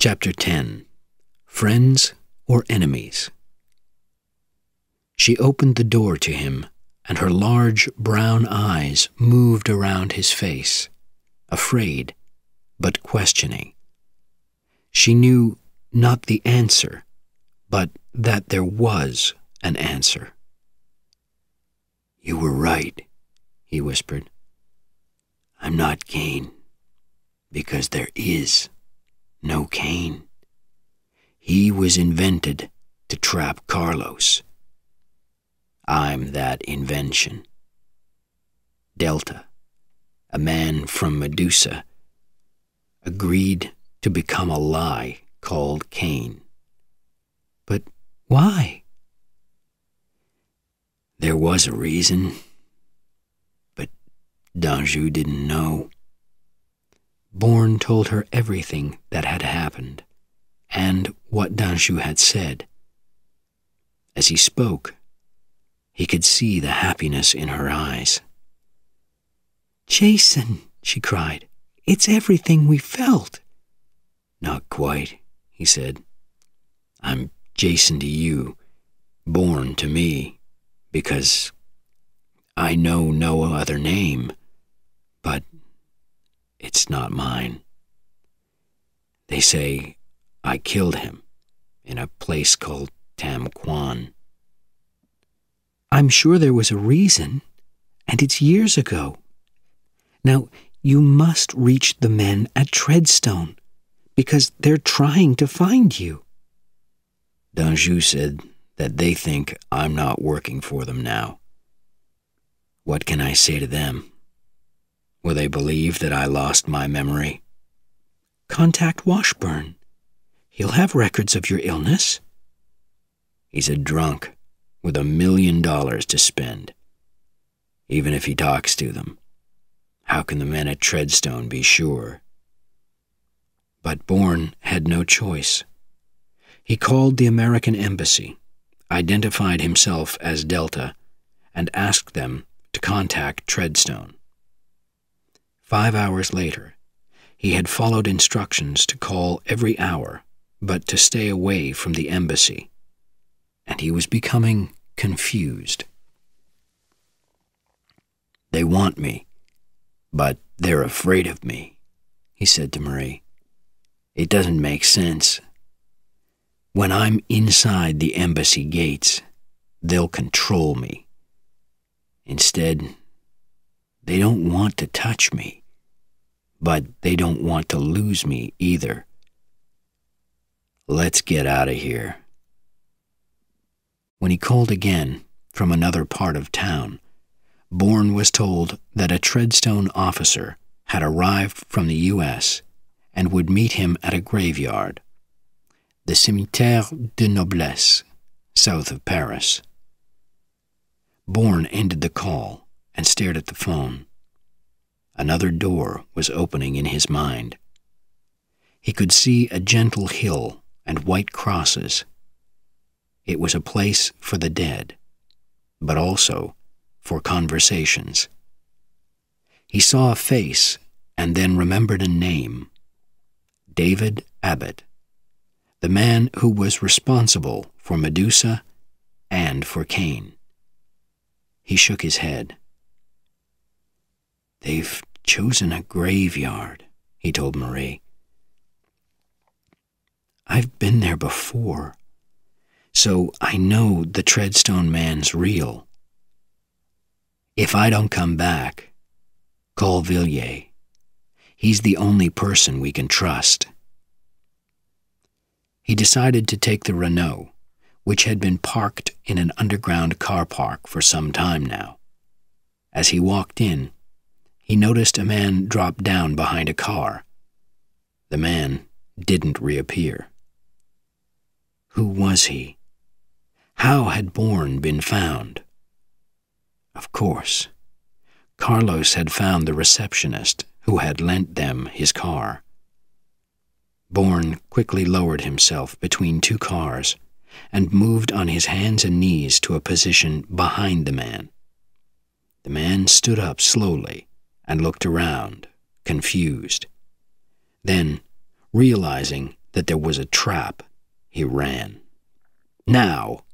Chapter 10. Friends or Enemies? She opened the door to him, and her large brown eyes moved around his face, afraid but questioning. She knew not the answer, but that there was an answer. "You were right," he whispered. "I'm not Cain, because there is no Cain. He was invented to trap Carlos. I'm that invention. Delta, a man from Medusa, agreed to become a lie called Cain." "But why?" "There was a reason, but Danjou didn't know." Bourne told her everything that had happened, and what Danjou had said. As he spoke, he could see the happiness in her eyes. "Jason," she cried, "it's everything we felt." "Not quite," he said. "I'm Jason to you, Bourne to me, because I know no other name, but it's not mine. They say I killed him in a place called Tam Quan." "I'm sure there was a reason, and it's years ago. Now, you must reach the men at Treadstone, because they're trying to find you." Danjou said that they think I'm not working for them now. What can I say to them? Will they believe that I lost my memory? "Contact Washburn. He'll have records of your illness." "He's a drunk with $1 million to spend. Even if he talks to them, how can the men at Treadstone be sure?" But Bourne had no choice. He called the American embassy, identified himself as Delta, and asked them to contact Treadstone. 5 hours later, he had followed instructions to call every hour, but to stay away from the embassy, and he was becoming confused. "They want me, but they're afraid of me," he said to Marie. "It doesn't make sense. When I'm inside the embassy gates, they'll control me. Instead, they don't want to touch me, but they don't want to lose me either. Let's get out of here." When he called again from another part of town, Bourne was told that a Treadstone officer had arrived from the U.S. and would meet him at a graveyard, the Cimetière de Noblesse, south of Paris. Bourne ended the call and stared at the phone. Another door was opening in his mind. He could see a gentle hill and white crosses. It was a place for the dead, but also for conversations. He saw a face and then remembered a name: David Abbott, the man who was responsible for Medusa and for Cain. He shook his head. "They've chosen a graveyard," he told Marie. "I've been there before, so I know the Treadstone man's real. If I don't come back, call Villiers. He's the only person we can trust." He decided to take the Renault, which had been parked in an underground car park for some time now. As he walked in, he noticed a man drop down behind a car. The man didn't reappear. Who was he? How had Bourne been found? Of course, Carlos had found the receptionist who had lent them his car. Bourne quickly lowered himself between two cars and moved on his hands and knees to a position behind the man. The man stood up slowly and looked around, confused. Then, realizing that there was a trap, he ran. Now,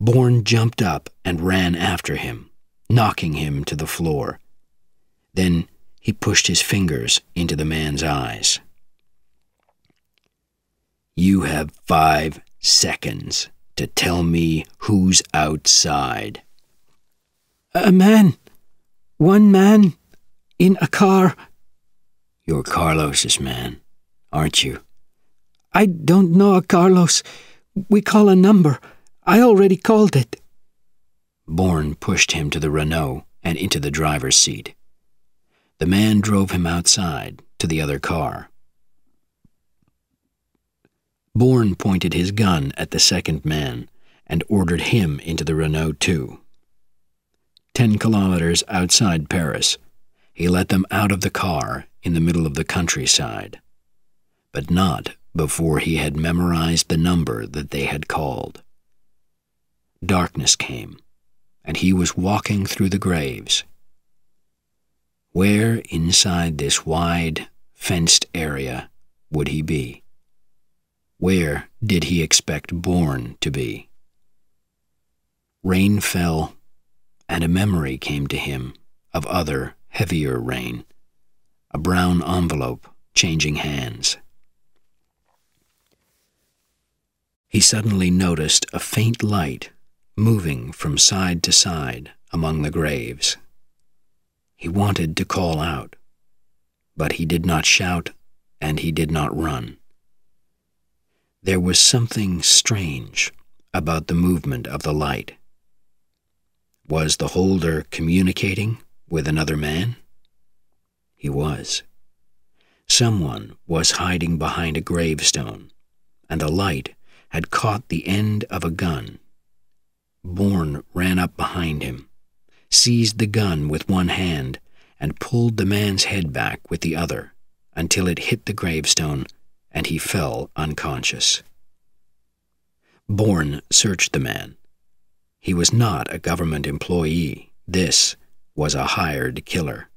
Bourne jumped up and ran after him, knocking him to the floor. Then he pushed his fingers into the man's eyes. "You have 5 seconds to tell me who's outside." "A man. One man. In a car." "You're Carlos's man, aren't you?" "I don't know a Carlos. We call a number. I already called it." Bourne pushed him to the Renault and into the driver's seat. The man drove him outside to the other car. Bourne pointed his gun at the second man and ordered him into the Renault too. 10 kilometers outside Paris, he let them out of the car in the middle of the countryside, but not before he had memorized the number that they had called. Darkness came, and he was walking through the graves. Where inside this wide, fenced area would he be? Where did he expect Bourne to be? Rain fell, and a memory came to him of other, heavier rain, a brown envelope changing hands. He suddenly noticed a faint light moving from side to side among the graves. He wanted to call out, but he did not shout and he did not run. There was something strange about the movement of the light. Was the holder communicating with another man? He was. Someone was hiding behind a gravestone, and the light had caught the end of a gun. Bourne ran up behind him, seized the gun with one hand, and pulled the man's head back with the other until it hit the gravestone and he fell unconscious. Bourne searched the man. He was not a government employee. This was a hired killer.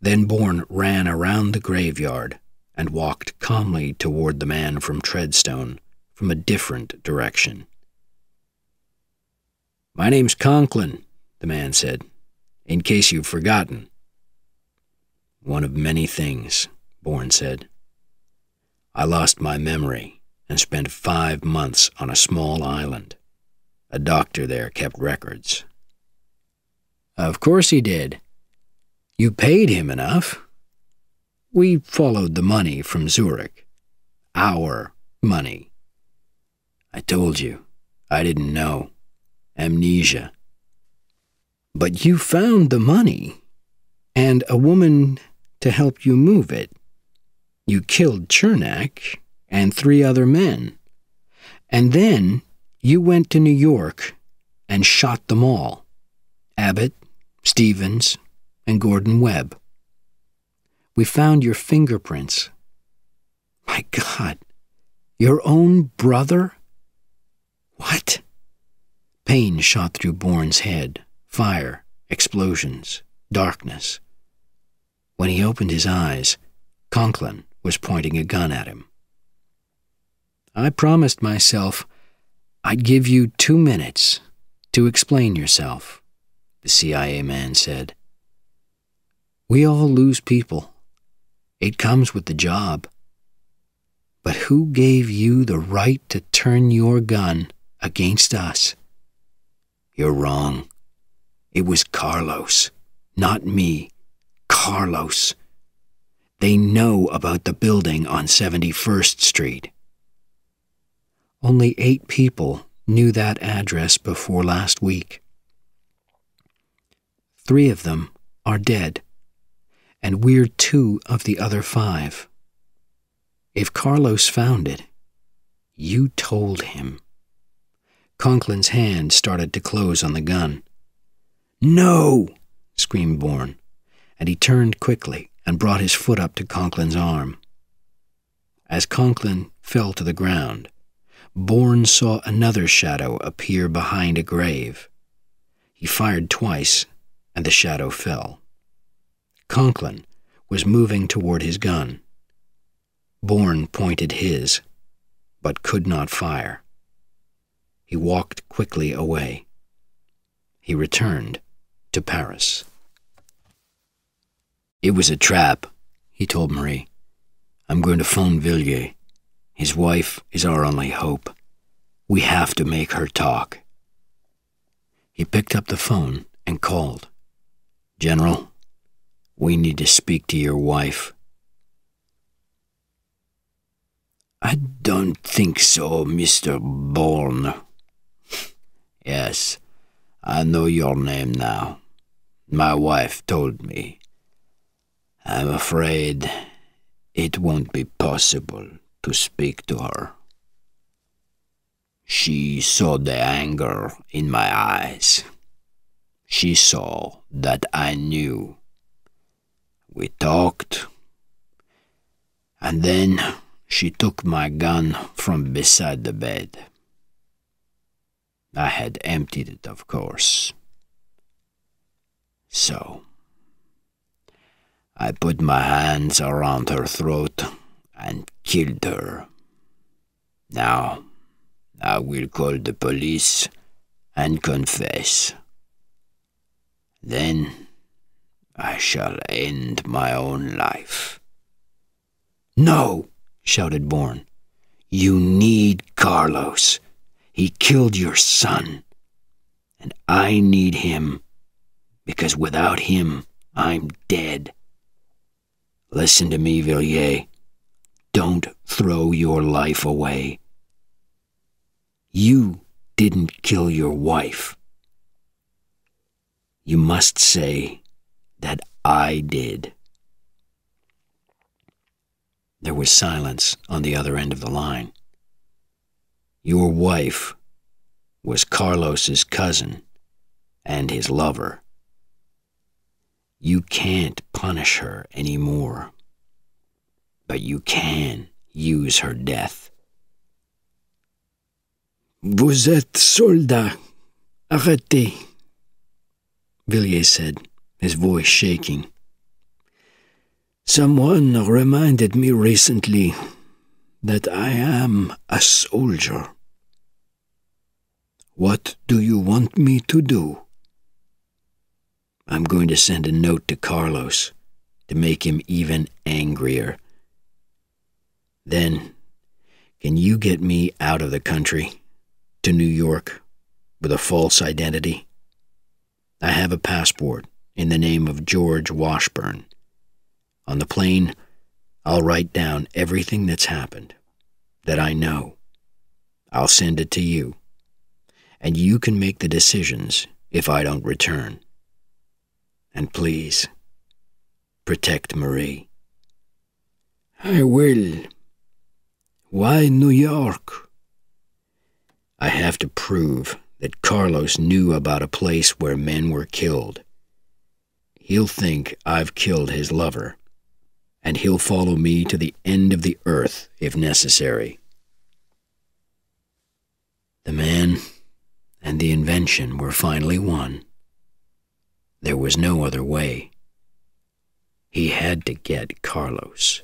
Then Bourne ran around the graveyard and walked calmly toward the man from Treadstone from a different direction. "My name's Conklin," the man said, "in case you've forgotten." "One of many things," Bourne said. "I lost my memory and spent 5 months on a small island. A doctor there kept records." "Of course he did. You paid him enough." "We followed the money from Zurich. Our money." "I told you, I didn't know. Amnesia." "But you found the money, and a woman to help you move it. You killed Chernak and 3 other men. And then you went to New York and shot them all. Abbott, Stevens, and Gordon Webb. We found your fingerprints." "My God, your own brother?" "What?" Pain shot through Bourne's head. Fire, explosions, darkness. When he opened his eyes, Conklin was pointing a gun at him. "I promised myself I'd give you 2 minutes to explain yourself," the CIA man said. "We all lose people. It comes with the job. But who gave you the right to turn your gun against us?" "You're wrong. It was Carlos, not me. Carlos. They know about the building on 71st Street. Only 8 people knew that address before last week. 3 of them are dead, and we're 2 of the other 5. If Carlos found it, you told him." Conklin's hand started to close on the gun. "No!" screamed Bourne, and he turned quickly and brought his foot up to Conklin's arm. As Conklin fell to the ground, Bourne saw another shadow appear behind a grave. He fired twice, and the shadow fell. Conklin was moving toward his gun. Bourne pointed his, but could not fire. He walked quickly away. He returned to Paris. "It was a trap," he told Marie. "I'm going to phone Villiers. His wife is our only hope. We have to make her talk." He picked up the phone and called. "General, we need to speak to your wife." "I don't think so, Mr. Bourne." "Yes, I know your name now. My wife told me. I'm afraid it won't be possible to speak to her. She saw the anger in my eyes. She saw that I knew. We talked, and then she took my gun from beside the bed. I had emptied it, of course. So I put my hands around her throat and killed her. Now I will call the police and confess. Then I shall end my own life." "No!" shouted Bourne. "You need Carlos. He killed your son. And I need him, because without him, I'm dead. Listen to me, Villiers. Don't throw your life away. You didn't kill your wife. You must say that I did." There was silence on the other end of the line. Your wife was Carlos's cousin and his lover. You can't punish her anymore, but you can use her death. "Vous êtes soldat. Arrêtez," Villiers said, his voice shaking. "Someone reminded me recently that I am a soldier. What do you want me to do?" "I'm going to send a note to Carlos to make him even angrier. Then, can you get me out of the country, to New York, with a false identity? I have a passport in the name of George Washburn. On the plane, I'll write down everything that's happened, that I know. I'll send it to you, and you can make the decisions if I don't return. And please, protect Marie." "I will. Why New York?" "I have to prove that Carlos knew about a place where men were killed. He'll think I've killed his lover, and he'll follow me to the end of the earth if necessary." The man and the invention were finally one. There was no other way. He had to get Carlos.